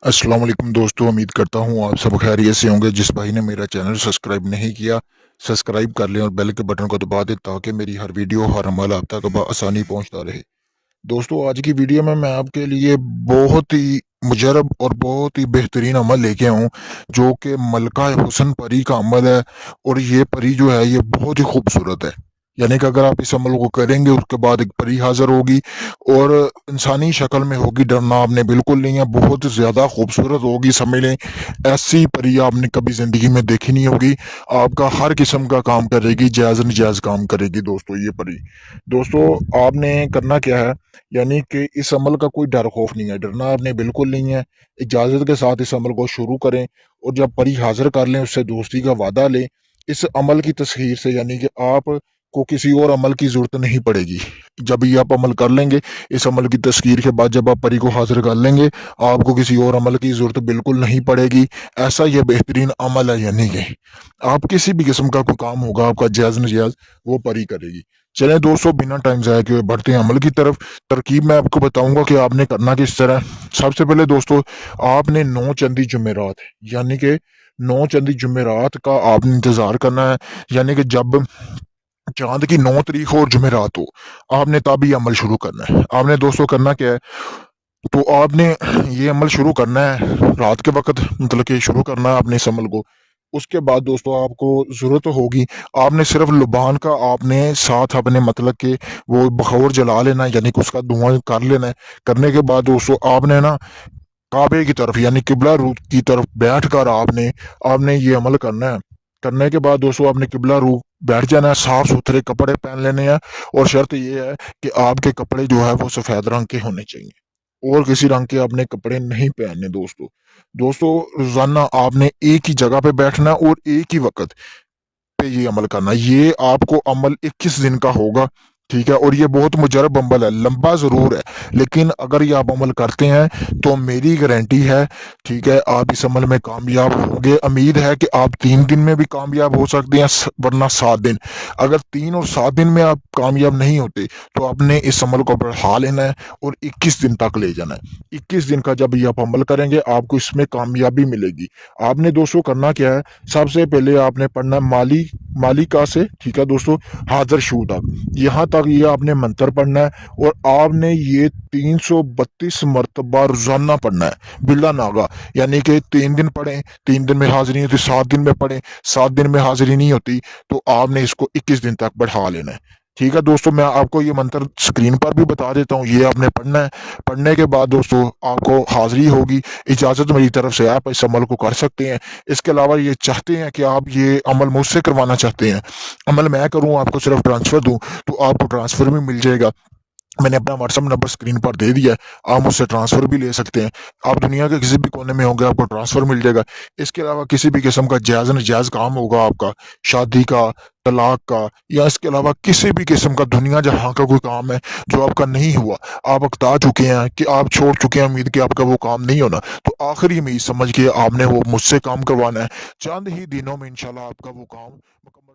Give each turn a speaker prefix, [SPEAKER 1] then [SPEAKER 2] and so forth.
[SPEAKER 1] अस्सलाम वालेकुम दोस्तों, उम्मीद करता हूँ आप सब खैरियत से होंगे। जिस भाई ने मेरा चैनल सब्सक्राइब नहीं किया, सब्सक्राइब कर लें और बेल के बटन को दबा दें ताकि मेरी हर वीडियो हर अमल आप तक आसानी पहुँचता रहे। दोस्तों, आज की वीडियो में मैं आपके लिए बहुत ही मुजरब और बहुत ही बेहतरीन अमल लेके आया हूँ, जो कि मलका हुस्न परी का अमल है। और ये परी जो है ये बहुत ही खूबसूरत है। यानी कि अगर आप इस अमल को करेंगे उसके बाद एक परी हाजिर होगी और इंसानी शक्ल में होगी। डरना आपने बिल्कुल नहीं है, बहुत ज़्यादा खूबसूरत होगी। समझ लें, ऐसी परी आपने कभी ज़िंदगी में देखी नहीं होगी। आपका हर किस्म का काम करेगी, जायज़ नजायज़ काम करेगी दोस्तों ये परी। दोस्तों, आपने करना क्या है, यानी कि इस अमल का कोई डर खौफ नहीं है, डरना आपने बिल्कुल नहीं है। इजाज़त के साथ इस अमल को शुरू करें और जब परी हाज़िर कर लें उससे दोस्ती का वादा लें। इस अमल की तस्खीर से यानी कि आप को किसी और अमल की ज़रूरत नहीं पड़ेगी। जब ये आप अमल कर लेंगे, इस अमल की तस्खीर के बाद जब आप परी को हाज़िर कर लेंगे, आपको किसी और अमल की ज़रूरत बिल्कुल नहीं पड़ेगी। ऐसा ये बेहतरीन अमल है, यानी कि आप किसी भी किस्म का कोई काम होगा आपका जायज़ नजायज़, वो परी करेगी। चलें दोस्तों, बिना टाइम ज़ाया किए बढ़ते हैं अमल की तरफ। तरकीब मैं आपको बताऊंगा कि आपने करना किस तरह। सबसे पहले दोस्तों, आपने 9 चंदी जुमेरात यानी कि 9 चंदी जुमेरात का आपने इंतज़ार करना है। यानी कि जब चाँद की 9 तारीख हो और जुमेरात हो, आपने तब ये अमल शुरू करना है। आपने दोस्तों करना क्या है, तो आपने ये अमल शुरू करना है रात के वक़्त, मतलब कि शुरू करना है आपने इस अमल को। उसके बाद दोस्तों आपको ज़रूरत होगी, आपने सिर्फ़ लुबान का आपने साथ अपने मतलब कि वो बखौर जला लेना है, यानी कि उसका धुआँ कर लेना है। करने के बाद दोस्तों आपने ना काबे की तरफ यानी किबला रूख की तरफ बैठकर आपने आपने ये अमल करना है। करने के बाद दोस्तों आपने किबला रूख बैठ जाना है, साफ सुथरे कपड़े पहन लेने हैं। और शर्त ये है कि आपके कपड़े जो है वो सफ़ेद रंग के होने चाहिए और किसी रंग के आपने कपड़े नहीं पहनने दोस्तों। दोस्तों, रोजाना आपने एक ही जगह पे बैठना है और एक ही वक्त पे ये अमल करना है। ये आपको अमल 21 दिन का होगा, ठीक है। और ये बहुत मुजरब अमल है, लंबा ज़रूर है, लेकिन अगर ये आप अमल करते हैं तो मेरी गारंटी है, ठीक है, आप इस अमल में कामयाब होंगे। उम्मीद है कि आप 3 दिन में भी कामयाब हो सकते हैं, वरना 7 दिन। अगर 3 और 7 दिन में आप कामयाब नहीं होते तो आपने इस अमल को बढ़ा लेना है और 21 दिन तक ले जाना है। 21 दिन का जब ये आप अमल करेंगे आपको इसमें कामयाबी मिलेगी। आपने दोस्तों करना क्या है, सबसे पहले आपने पढ़ना है मालिका से, ठीक है दोस्तों, हाजिर शू तक, यहाँ तक ये आपने मंत्र पढ़ना है। और आपने ये 332 मरतबा रोजाना पढ़ना है बिला नागा। यानी कि 3 दिन पढ़ें, 3 दिन में हाजिरी होती, 7 दिन में पढ़ें, 7 दिन में हाजिरी नहीं होती, तो आपने इसको 21 दिन तक बढ़ा लेना है। ठीक है दोस्तों, मैं आपको ये मंत्र स्क्रीन पर भी बता देता हूँ, ये आपने पढ़ना है। पढ़ने के बाद दोस्तों आपको हाजिरी होगी। इजाज़त मेरी तरफ से, आप इस अमल को कर सकते हैं। इसके अलावा ये चाहते हैं कि आप ये अमल मुझसे करवाना चाहते हैं, अमल मैं करूँ आपको सिर्फ ट्रांसफ़र दूँ, तो आपको ट्रांसफ़र भी मिल जाएगा। मैंने अपना व्हाट्सअप नंबर स्क्रीन पर दे दिया है, आप मुझसे ट्रांसफ़र भी ले सकते हैं। आप दुनिया के किसी भी कोने में होंगे आपको ट्रांसफ़र मिल जाएगा। इसके अलावा किसी भी किस्म का जायज़ नाजायज़ काम होगा आपका, शादी का, तलाक का, या इसके अलावा किसी भी किस्म का दुनिया जहाँ का कोई काम है जो आपका नहीं हुआ, आप अकता चुके हैं कि आप छोड़ चुके हैं उम्मीद कि आपका वो काम नहीं होना, तो आखिरी उम्मीद समझ के आपने वो मुझसे काम करवाना है। चंद ही दिनों में इंशाल्लाह आपका वो काम मुकम्मल